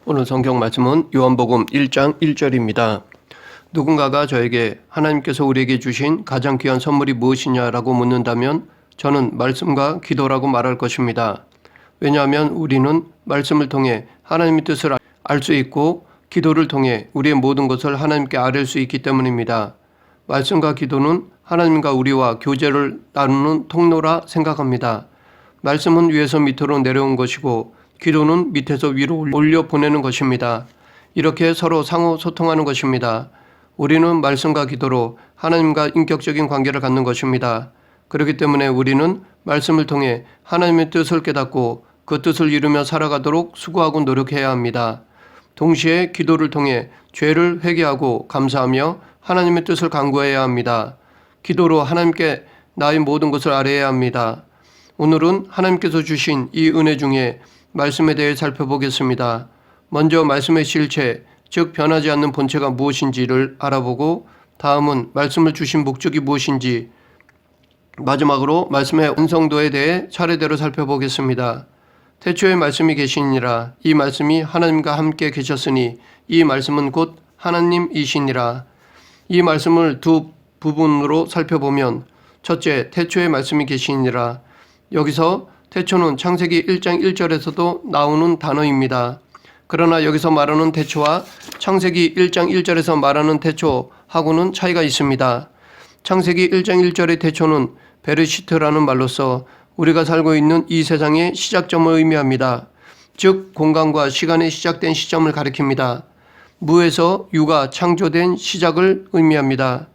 오늘 성경 말씀은 요한복음 1장 1절입니다. 누군가가 저에게 하나님께서 우리에게 주신 가장 귀한 선물이 무엇이냐라고 묻는다면 저는 말씀과 기도라고 말할 것입니다. 왜냐하면 우리는 말씀을 통해 하나님의 뜻을 알 수 있고 기도를 통해 우리의 모든 것을 하나님께 아뢰 수 있기 때문입니다. 말씀과 기도는 하나님과 우리와 교제를 나누는 통로라 생각합니다. 말씀은 위에서 밑으로 내려온 것이고 기도는 밑에서 위로 올려 보내는 것입니다. 이렇게 서로 상호 소통하는 것입니다. 우리는 말씀과 기도로 하나님과 인격적인 관계를 갖는 것입니다. 그렇기 때문에 우리는 말씀을 통해 하나님의 뜻을 깨닫고 그 뜻을 이루며 살아가도록 수고하고 노력해야 합니다. 동시에 기도를 통해 죄를 회개하고 감사하며 하나님의 뜻을 간구해야 합니다. 기도로 하나님께 나의 모든 것을 아뢰어야 합니다. 오늘은 하나님께서 주신 이 은혜 중에 말씀에 대해 살펴보겠습니다. 먼저 말씀의 실체, 즉 변하지 않는 본체가 무엇인지를 알아보고 다음은 말씀을 주신 목적이 무엇인지, 마지막으로 말씀의 완성도에 대해 차례대로 살펴보겠습니다. 태초에 말씀이 계시니라. 이 말씀이 하나님과 함께 계셨으니 이 말씀은 곧 하나님이시니라. 이 말씀을 두 부분으로 살펴보면 첫째, 태초에 말씀이 계시니라. 여기서 태초는 창세기 1장 1절에서도 나오는 단어입니다. 그러나 여기서 말하는 태초와 창세기 1장 1절에서 말하는 태초하고는 차이가 있습니다. 창세기 1장 1절의 태초는 베르시트라는 말로서 우리가 살고 있는 이 세상의 시작점을 의미합니다. 즉 공간과 시간의 시작된 시점을 가리킵니다. 무에서 유가 창조된 시작을 의미합니다.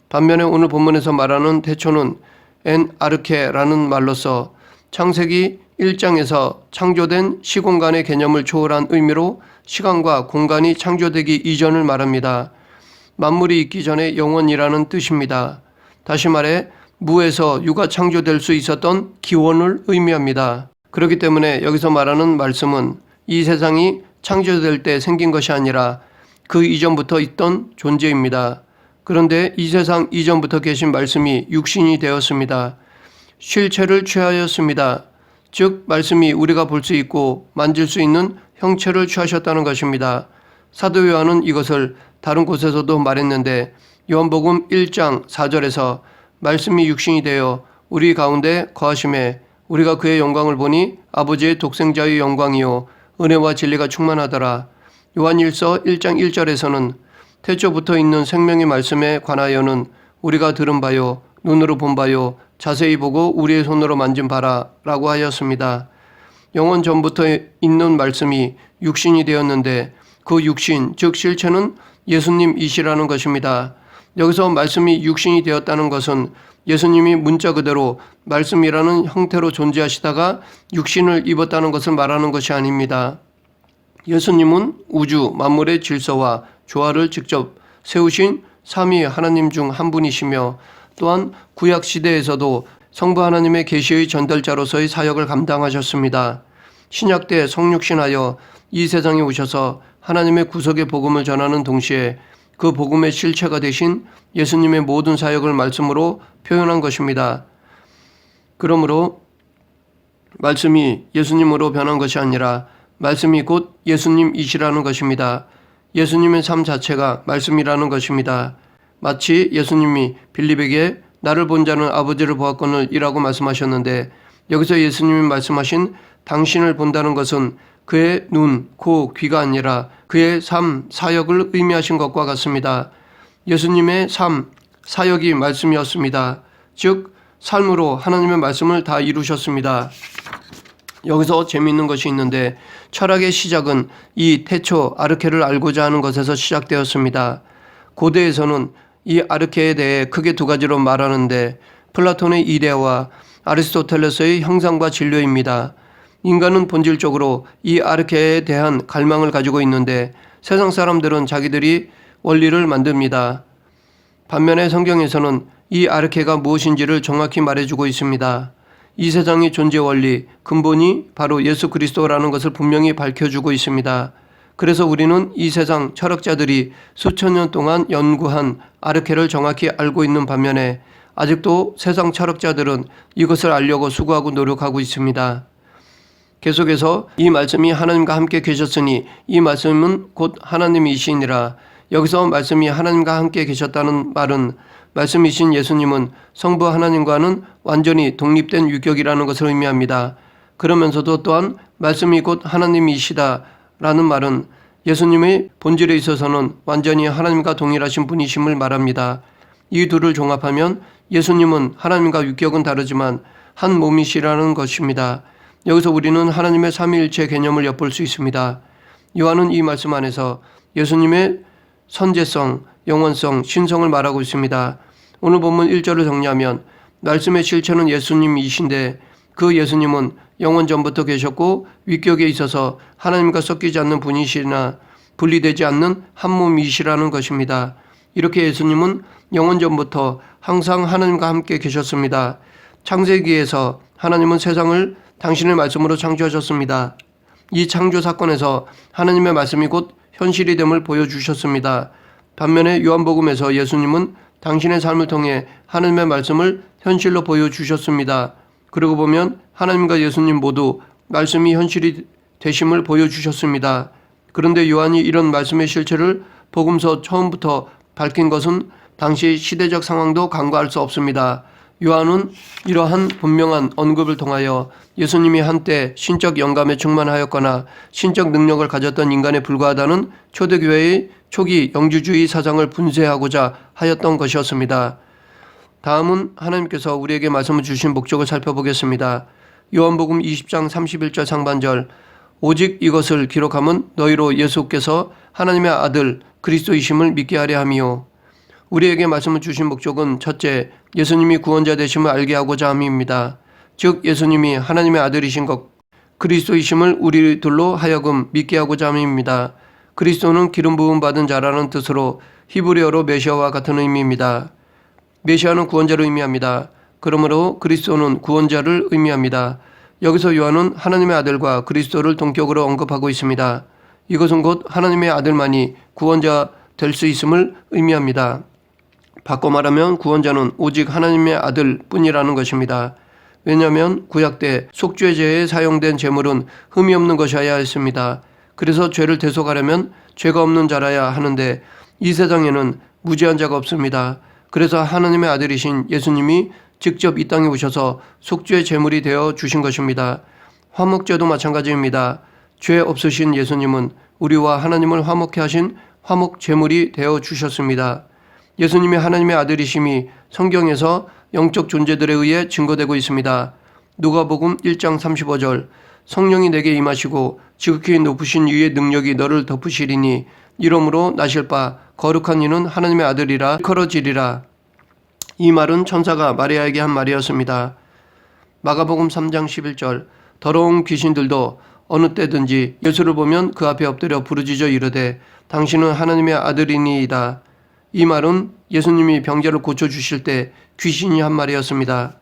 반면에 오늘 본문에서 말하는 태초는 엔 아르케라는 말로서 창세기 1장에서 창조된 시공간의 개념을 초월한 의미로 시간과 공간이 창조되기 이전을 말합니다. 만물이 있기 전에 영원이라는 뜻입니다. 다시 말해 무에서 유가 창조될 수 있었던 기원을 의미합니다. 그렇기 때문에 여기서 말하는 말씀은 이 세상이 창조될 때 생긴 것이 아니라 그 이전부터 있던 존재입니다. 그런데 이 세상 이전부터 계신 말씀이 육신이 되었습니다. 실체를 취하였습니다. 즉 말씀이 우리가 볼 수 있고 만질 수 있는 형체를 취하셨다는 것입니다. 사도 요한은 이것을 다른 곳에서도 말했는데 요한복음 1장 4절에서 말씀이 육신이 되어 우리 가운데 거하심에 우리가 그의 영광을 보니 아버지의 독생자의 영광이요 은혜와 진리가 충만하더라. 요한일서 1장 1절에서는 태초부터 있는 생명의 말씀에 관하여는 우리가 들은 바요 눈으로 본 바요 자세히 보고 우리의 손으로 만진 바라 라고 하였습니다. 영원 전부터 있는 말씀이 육신이 되었는데 그 육신 즉 실체는 예수님이시라는 것입니다. 여기서 말씀이 육신이 되었다는 것은 예수님이 문자 그대로 말씀이라는 형태로 존재하시다가 육신을 입었다는 것을 말하는 것이 아닙니다. 예수님은 우주 만물의 질서와 조화를 직접 세우신 삼위 하나님 중 한 분이시며 또한 구약 시대에서도 성부 하나님의 계시의 전달자로서의 사역을 감당하셨습니다. 신약 때 성육신하여 이 세상에 오셔서 하나님의 구속의 복음을 전하는 동시에 그 복음의 실체가 되신 예수님의 모든 사역을 말씀으로 표현한 것입니다. 그러므로 말씀이 예수님으로 변한 것이 아니라 말씀이 곧 예수님이시라는 것입니다. 예수님의 삶 자체가 말씀이라는 것입니다. 마치 예수님이 빌립에게 나를 본 자는 아버지를 보았거늘 이라고 말씀하셨는데 여기서 예수님이 말씀하신 당신을 본다는 것은 그의 눈, 코, 귀가 아니라 그의 삶, 사역을 의미하신 것과 같습니다. 예수님의 삶, 사역이 말씀이었습니다. 즉 삶으로 하나님의 말씀을 다 이루셨습니다. 여기서 재미있는 것이 있는데 철학의 시작은 이 태초 아르케를 알고자 하는 것에서 시작되었습니다. 고대에서는 이 아르케에 대해 크게 두 가지로 말하는데 플라톤의 이데아와 아리스토텔레스의 형상과 진료입니다. 인간은 본질적으로 이 아르케에 대한 갈망을 가지고 있는데 세상 사람들은 자기들이 원리를 만듭니다. 반면에 성경에서는 이 아르케가 무엇인지를 정확히 말해주고 있습니다. 이 세상의 존재 원리, 근본이 바로 예수 그리스도라는 것을 분명히 밝혀주고 있습니다. 그래서 우리는 이 세상 철학자들이 수천 년 동안 연구한 아르케를 정확히 알고 있는 반면에 아직도 세상 철학자들은 이것을 알려고 수고하고 노력하고 있습니다. 계속해서 이 말씀이 하나님과 함께 계셨으니 이 말씀은 곧 하나님이시니라. 여기서 말씀이 하나님과 함께 계셨다는 말은 말씀이신 예수님은 성부 하나님과는 완전히 독립된 유격이라는 것을 의미합니다. 그러면서도 또한 말씀이 곧 하나님이시다라는 말은 예수님의 본질에 있어서는 완전히 하나님과 동일하신 분이심을 말합니다. 이 둘을 종합하면 예수님은 하나님과 유격은 다르지만 한 몸이시라는 것입니다. 여기서 우리는 하나님의 삼위일체 개념을 엿볼 수 있습니다. 요한은 이 말씀 안에서 예수님의 선제성, 영원성, 신성을 말하고 있습니다. 오늘 본문 1절을 정리하면 말씀의 실체는 예수님이신데 그 예수님은 영원 전부터 계셨고 위격에 있어서 하나님과 섞이지 않는 분이시나 분리되지 않는 한 몸이시라는 것입니다. 이렇게 예수님은 영원 전부터 항상 하나님과 함께 계셨습니다. 창세기에서 하나님은 세상을 당신의 말씀으로 창조하셨습니다. 이 창조 사건에서 하나님의 말씀이 곧 현실이 됨을 보여주셨습니다. 반면에 요한복음에서 예수님은 당신의 삶을 통해 하나님의 말씀을 현실로 보여주셨습니다. 그러고 보면 하나님과 예수님 모두 말씀이 현실이 되심을 보여주셨습니다. 그런데 요한이 이런 말씀의 실체를 복음서 처음부터 밝힌 것은 당시 시대적 상황도 간과할 수 없습니다. 요한은 이러한 분명한 언급을 통하여 예수님이 한때 신적 영감에 충만하였거나 신적 능력을 가졌던 인간에 불과하다는 초대교회의 초기 영주주의 사상을 분쇄하고자 하였던 것이었습니다. 다음은 하나님께서 우리에게 말씀을 주신 목적을 살펴보겠습니다. 요한복음 20장 31절 상반절 오직 이것을 기록함은 너희로 예수께서 하나님의 아들 그리스도이심을 믿게 하려 함이요. 우리에게 말씀을 주신 목적은 첫째, 예수님이 구원자 되심을 알게 하고자 함입니다. 즉 예수님이 하나님의 아들이신 것 그리스도이심을 우리들로 하여금 믿게 하고자 함입니다. 그리스도는 기름 부음 받은 자라는 뜻으로 히브리어로 메시아와 같은 의미입니다. 메시아는 구원자를 의미합니다. 그러므로 그리스도는 구원자를 의미합니다. 여기서 요한은 하나님의 아들과 그리스도를 동격으로 언급하고 있습니다. 이것은 곧 하나님의 아들만이 구원자 될 수 있음을 의미합니다. 바꿔 말하면 구원자는 오직 하나님의 아들 뿐이라는 것입니다. 왜냐하면 구약 때 속죄 제에 사용된 제물은 흠이 없는 것이어야 했습니다. 그래서 죄를 대속하려면 죄가 없는 자라야 하는데 이 세상에는 무죄한 자가 없습니다. 그래서 하나님의 아들이신 예수님이 직접 이 땅에 오셔서 속죄 제물이 되어 주신 것입니다. 화목제도 마찬가지입니다. 죄 없으신 예수님은 우리와 하나님을 화목케 하신 화목 제물이 되어 주셨습니다. 예수님이 하나님의 아들이심이 성경에서 영적 존재들에 의해 증거되고 있습니다. 누가복음 1장 35절 성령이 내게 임하시고 지극히 높으신 이의 능력이 너를 덮으시리니 이러므로 나실 바 거룩한 이는 하나님의 아들이라 일컬어지리라. 이 말은 천사가 마리아에게 한 말이었습니다. 마가복음 3장 11절 더러운 귀신들도 어느 때든지 예수를 보면 그 앞에 엎드려 부르짖어 이르되 당신은 하나님의 아들이니이다. 이 말은 예수님이 병자를 고쳐주실 때 귀신이 한 말이었습니다.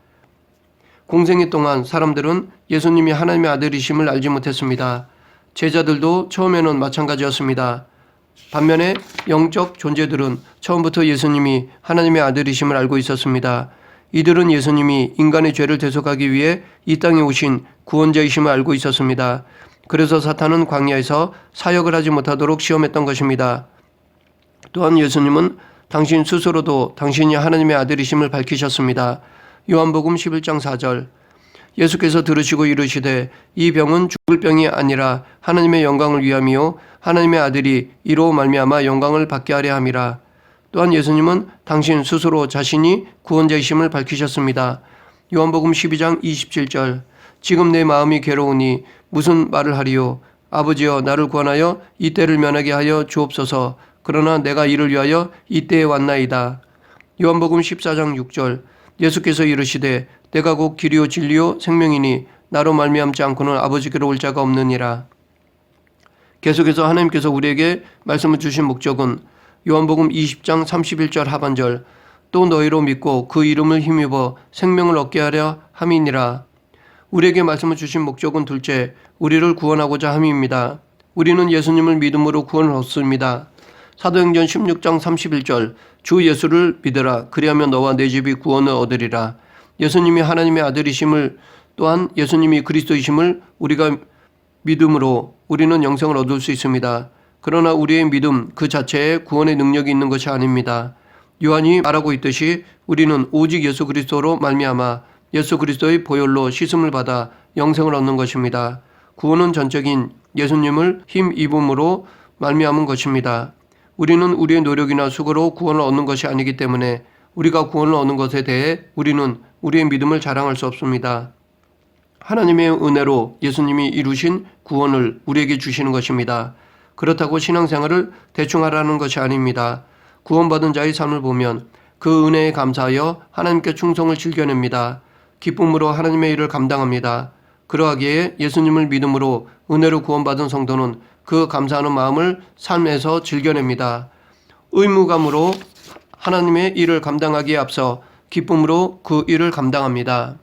공생애 동안 사람들은 예수님이 하나님의 아들이심을 알지 못했습니다. 제자들도 처음에는 마찬가지였습니다. 반면에 영적 존재들은 처음부터 예수님이 하나님의 아들이심을 알고 있었습니다. 이들은 예수님이 인간의 죄를 대속하기 위해 이 땅에 오신 구원자이심을 알고 있었습니다. 그래서 사탄은 광야에서 사역을 하지 못하도록 시험했던 것입니다. 또한 예수님은 당신 스스로도 당신이 하나님의 아들이심을 밝히셨습니다. 요한복음 11장 4절 예수께서 들으시고 이르시되 이 병은 죽을 병이 아니라 하나님의 영광을 위함이요 하나님의 아들이 이로 말미암아 영광을 받게 하려 함이라. 또한 예수님은 당신 스스로 자신이 구원자이심을 밝히셨습니다. 요한복음 12장 27절 지금 내 마음이 괴로우니 무슨 말을 하리요 아버지여 나를 구원하여 이 때를 면하게 하여 주옵소서. 그러나 내가 이를 위하여 이 때에 왔나이다. 요한복음 14장 6절 예수께서 이르시되 내가 곧 길이요 진리요 생명이니 나로 말미암지 않고는 아버지께로 올 자가 없느니라. 계속해서 하나님께서 우리에게 말씀을 주신 목적은 요한복음 20장 31절 하반절 또 너희로 믿고 그 이름을 힘입어 생명을 얻게 하려 함이니라. 우리에게 말씀을 주신 목적은 둘째, 우리를 구원하고자 함입니다. 우리는 예수님을 믿음으로 구원을 얻습니다. 사도행전 16장 31절 주 예수를 믿으라 그리하면 너와 내 집이 구원을 얻으리라. 예수님이 하나님의 아들이심을 또한 예수님이 그리스도이심을 우리가 믿음으로 우리는 영생을 얻을 수 있습니다. 그러나 우리의 믿음 그 자체에 구원의 능력이 있는 것이 아닙니다. 요한이 말하고 있듯이 우리는 오직 예수 그리스도로 말미암아 예수 그리스도의 보혈로 씻음을 받아 영생을 얻는 것입니다. 구원은 전적인 예수님을 힘입음으로 말미암은 것입니다. 우리는 우리의 노력이나 수고로 구원을 얻는 것이 아니기 때문에 우리가 구원을 얻는 것에 대해 우리는 우리의 믿음을 자랑할 수 없습니다. 하나님의 은혜로 예수님이 이루신 구원을 우리에게 주시는 것입니다. 그렇다고 신앙생활을 대충 하라는 것이 아닙니다. 구원받은 자의 삶을 보면 그 은혜에 감사하여 하나님께 충성을 즐겨냅니다. 기쁨으로 하나님의 일을 감당합니다. 그러하기에 예수님을 믿음으로 은혜로 구원받은 성도는 그 감사하는 마음을 삶에서 즐겨냅니다. 의무감으로 하나님의 일을 감당하기에 앞서 기쁨으로 그 일을 감당합니다.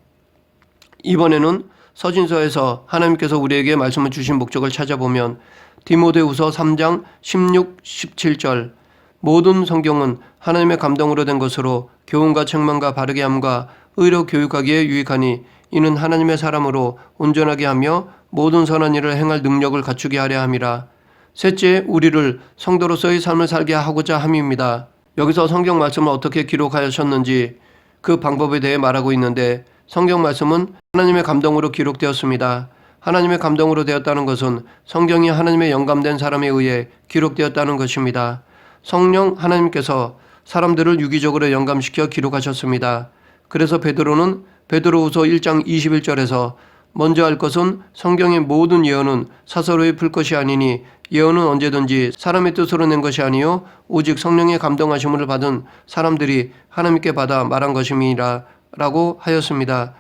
이번에는 서신서에서 하나님께서 우리에게 말씀을 주신 목적을 찾아보면 디모데후서 3장 16, 17절 모든 성경은 하나님의 감동으로 된 것으로 교훈과 책망과 바르게 함과 의로 교육하기에 유익하니 이는 하나님의 사람으로 온전하게 하며 모든 선한 일을 행할 능력을 갖추게 하려 함이라. 셋째, 우리를 성도로서의 삶을 살게 하고자 함입니다. 여기서 성경 말씀을 어떻게 기록하셨는지 그 방법에 대해 말하고 있는데 성경 말씀은 하나님의 감동으로 기록되었습니다. 하나님의 감동으로 되었다는 것은 성경이 하나님의 영감된 사람에 의해 기록되었다는 것입니다. 성령 하나님께서 사람들을 유기적으로 영감시켜 기록하셨습니다. 그래서 베드로는 베드로후서 1장 21절에서 먼저 할 것은 성경의 모든 예언은 사서로이 풀 것이 아니니 예언은 언제든지 사람의 뜻으로 낸 것이 아니요 오직 성령의 감동하심을 받은 사람들이 하나님께 받아 말한 것임이라 라고 하였습니다.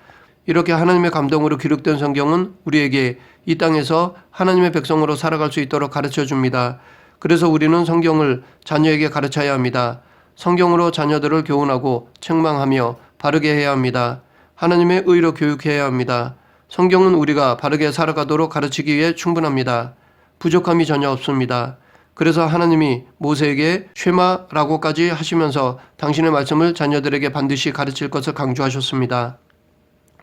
이렇게 하나님의 감동으로 기록된 성경은 우리에게 이 땅에서 하나님의 백성으로 살아갈 수 있도록 가르쳐 줍니다. 그래서 우리는 성경을 자녀에게 가르쳐야 합니다. 성경으로 자녀들을 교훈하고 책망하며 바르게 해야 합니다. 하나님의 의로 교육해야 합니다. 성경은 우리가 바르게 살아가도록 가르치기 위해 충분합니다. 부족함이 전혀 없습니다. 그래서 하나님이 모세에게 쉐마라고까지 하시면서 당신의 말씀을 자녀들에게 반드시 가르칠 것을 강조하셨습니다.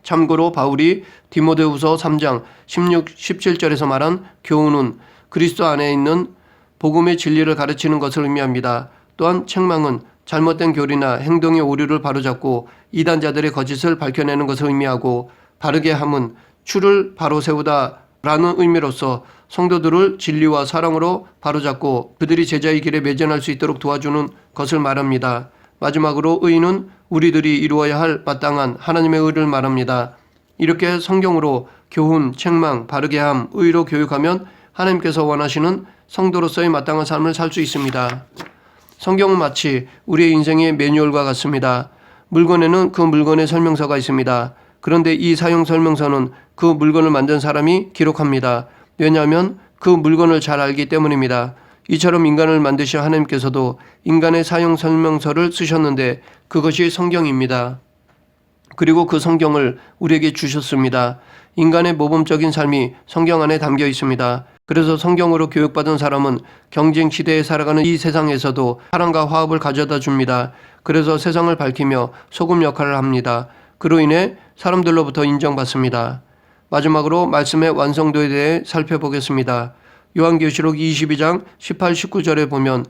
참고로 바울이 디모데후서 3장 16, 17절에서 말한 교훈은 그리스도 안에 있는 복음의 진리를 가르치는 것을 의미합니다. 또한 책망은 잘못된 교리나 행동의 오류를 바로잡고 이단자들의 거짓을 밝혀내는 것을 의미하고 바르게 함은 추를 바로 세우다 라는 의미로서 성도들을 진리와 사랑으로 바로잡고 그들이 제자의 길에 매진할 수 있도록 도와주는 것을 말합니다. 마지막으로 의는 우리들이 이루어야 할 마땅한 하나님의 의를 말합니다. 이렇게 성경으로 교훈, 책망, 바르게 함, 의로 교육하면 하나님께서 원하시는 성도로서의 마땅한 삶을 살 수 있습니다. 성경은 마치 우리의 인생의 매뉴얼과 같습니다. 물건에는 그 물건의 설명서가 있습니다. 그런데 이 사용 설명서는 그 물건을 만든 사람이 기록합니다. 왜냐하면 그 물건을 잘 알기 때문입니다. 이처럼 인간을 만드신 하나님께서도 인간의 사용 설명서를 쓰셨는데 그것이 성경입니다. 그리고 그 성경을 우리에게 주셨습니다. 인간의 모범적인 삶이 성경 안에 담겨 있습니다. 그래서 성경으로 교육받은 사람은 경쟁 시대에 살아가는 이 세상에서도 사랑과 화합을 가져다 줍니다. 그래서 세상을 밝히며 소금 역할을 합니다. 그로 인해 사람들로부터 인정받습니다. 마지막으로 말씀의 완성도에 대해 살펴보겠습니다. 요한계시록 22장 18, 19절에 보면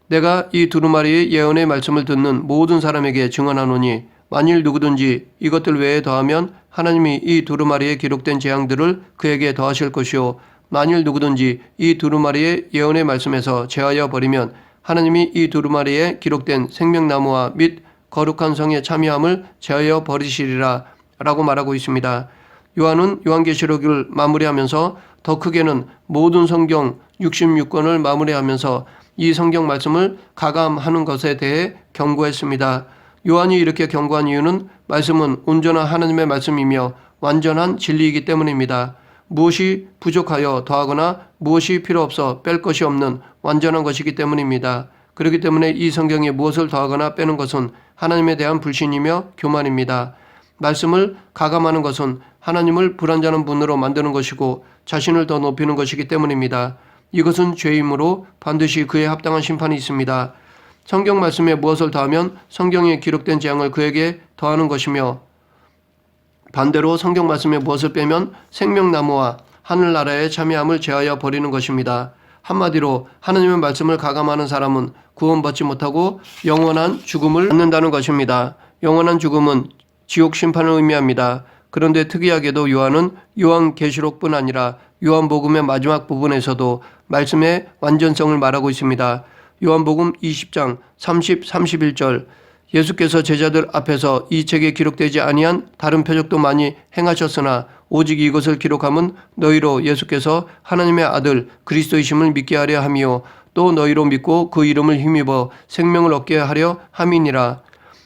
내가 이 두루마리의 예언의 말씀을 듣는 모든 사람에게 증언하노니 만일 누구든지 이것들 외에 더하면 하나님이 이 두루마리에 기록된 재앙들을 그에게 더하실 것이요 만일 누구든지 이 두루마리의 예언의 말씀에서 제하여 버리면 하나님이 이 두루마리에 기록된 생명나무와 및 거룩한 성의 참여함을 제하여 버리시리라 라고 말하고 있습니다. 요한은 요한계시록을 마무리하면서 더 크게는 모든 성경 66권을 마무리하면서 이 성경 말씀을 가감하는 것에 대해 경고했습니다. 요한이 이렇게 경고한 이유는 말씀은 온전한 하나님의 말씀이며 완전한 진리이기 때문입니다. 무엇이 부족하여 더하거나 무엇이 필요 없어 뺄 것이 없는 완전한 것이기 때문입니다. 그렇기 때문에 이 성경에 무엇을 더하거나 빼는 것은 하나님에 대한 불신이며 교만입니다. 말씀을 가감하는 것은 하나님을 불완전한 분으로 만드는 것이고 자신을 더 높이는 것이기 때문입니다. 이것은 죄이므로 반드시 그에 합당한 심판이 있습니다. 성경 말씀에 무엇을 더하면 성경에 기록된 재앙을 그에게 더하는 것이며 반대로 성경 말씀에 무엇을 빼면 생명나무와 하늘나라의 참여함을 제하여 버리는 것입니다. 한마디로 하나님의 말씀을 가감하는 사람은 구원받지 못하고 영원한 죽음을 받는다는 것입니다. 영원한 죽음은 지옥 심판을 의미합니다. 그런데 특이하게도 요한은 요한계시록뿐 아니라 요한복음의 마지막 부분에서도 말씀의 완전성을 말하고 있습니다. 요한복음 20장 30, 31절 예수께서 제자들 앞에서 이 책에 기록되지 아니한 다른 표적도 많이 행하셨으나 오직 이것을 기록함은 너희로 예수께서 하나님의 아들 그리스도이심을 믿게 하려 함이요 또 너희로 믿고 그 이름을 힘입어 생명을 얻게 하려 함이니라.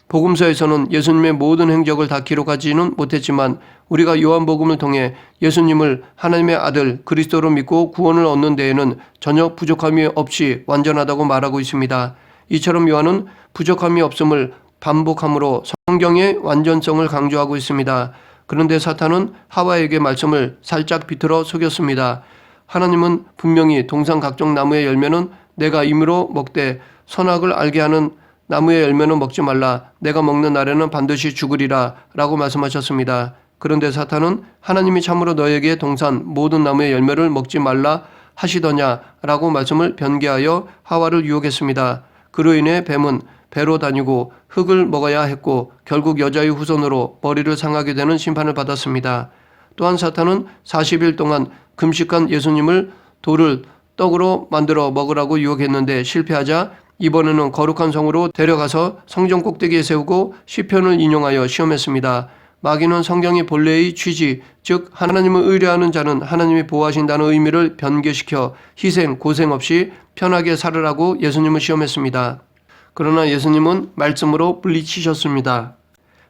복음서에서는 예수님의 모든 행적을 다 기록하지는 못했지만 우리가 요한복음을 통해 예수님을 하나님의 아들 그리스도로 믿고 구원을 얻는 데에는 전혀 부족함이 없이 완전하다고 말하고 있습니다. 이처럼 요한은 부족함이 없음을 반복함으로 성경의 완전성을 강조하고 있습니다. 그런데 사탄은 하와에게 말씀을 살짝 비틀어 속였습니다. 하나님은 분명히 동산 각종 나무의 열매는 내가 임으로 먹되 선악을 알게 하는 나무의 열매는 먹지 말라. 내가 먹는 날에는 반드시 죽으리라 라고 말씀하셨습니다. 그런데 사탄은 하나님이 참으로 너에게 동산 모든 나무의 열매를 먹지 말라 하시더냐 라고 말씀을 변개하여 하와를 유혹했습니다. 그로 인해 뱀은 배로 다니고 흙을 먹어야 했고 결국 여자의 후손으로 머리를 상하게 되는 심판을 받았습니다. 또한 사탄은 40일 동안 금식한 예수님을 돌을 떡으로 만들어 먹으라고 유혹했는데 실패하자 이번에는 거룩한 성으로 데려가서 성전 꼭대기에 세우고 시편을 인용하여 시험했습니다. 마귀는 성경의 본래의 취지, 즉 하나님을 의뢰하는 자는 하나님이 보호하신다는 의미를 변개시켜 희생, 고생 없이 편하게 살으라고 예수님을 시험했습니다. 그러나 예수님은 말씀으로 물리치셨습니다.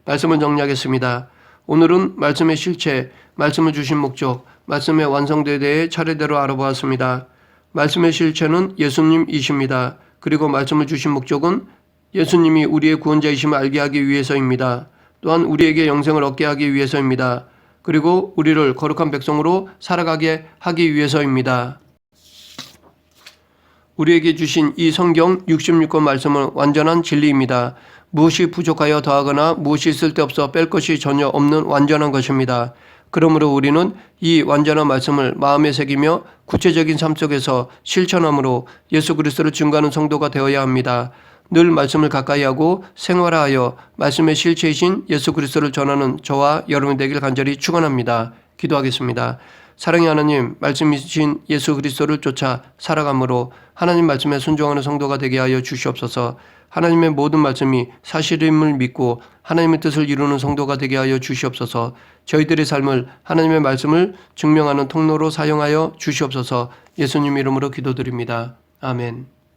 말씀을 정리하겠습니다. 오늘은 말씀의 실체, 말씀을 주신 목적, 말씀의 완성도에 대해 차례대로 알아보았습니다. 말씀의 실체는 예수님이십니다. 그리고 말씀을 주신 목적은 예수님이 우리의 구원자이심을 알게 하기 위해서입니다. 또한 우리에게 영생을 얻게 하기 위해서입니다. 그리고 우리를 거룩한 백성으로 살아가게 하기 위해서입니다. 우리에게 주신 이 성경 66권 말씀은 완전한 진리입니다. 무엇이 부족하여 더하거나 무엇이 쓸데없어 뺄 것이 전혀 없는 완전한 것입니다. 그러므로 우리는 이 완전한 말씀을 마음에 새기며 구체적인 삶 속에서 실천함으로 예수 그리스도를 증거하는 성도가 되어야 합니다. 늘 말씀을 가까이 하고 생활하여 말씀의 실체이신 예수 그리스도를 전하는 저와 여러분 되길 간절히 축원합니다. 기도하겠습니다. 사랑의 하나님, 말씀이신 예수 그리스도를 쫓아 살아감으로 하나님 말씀에 순종하는 성도가 되게 하여 주시옵소서. 하나님의 모든 말씀이 사실임을 믿고 하나님의 뜻을 이루는 성도가 되게 하여 주시옵소서. 저희들의 삶을 하나님의 말씀을 증명하는 통로로 사용하여 주시옵소서. 예수님 이름으로 기도드립니다. 아멘.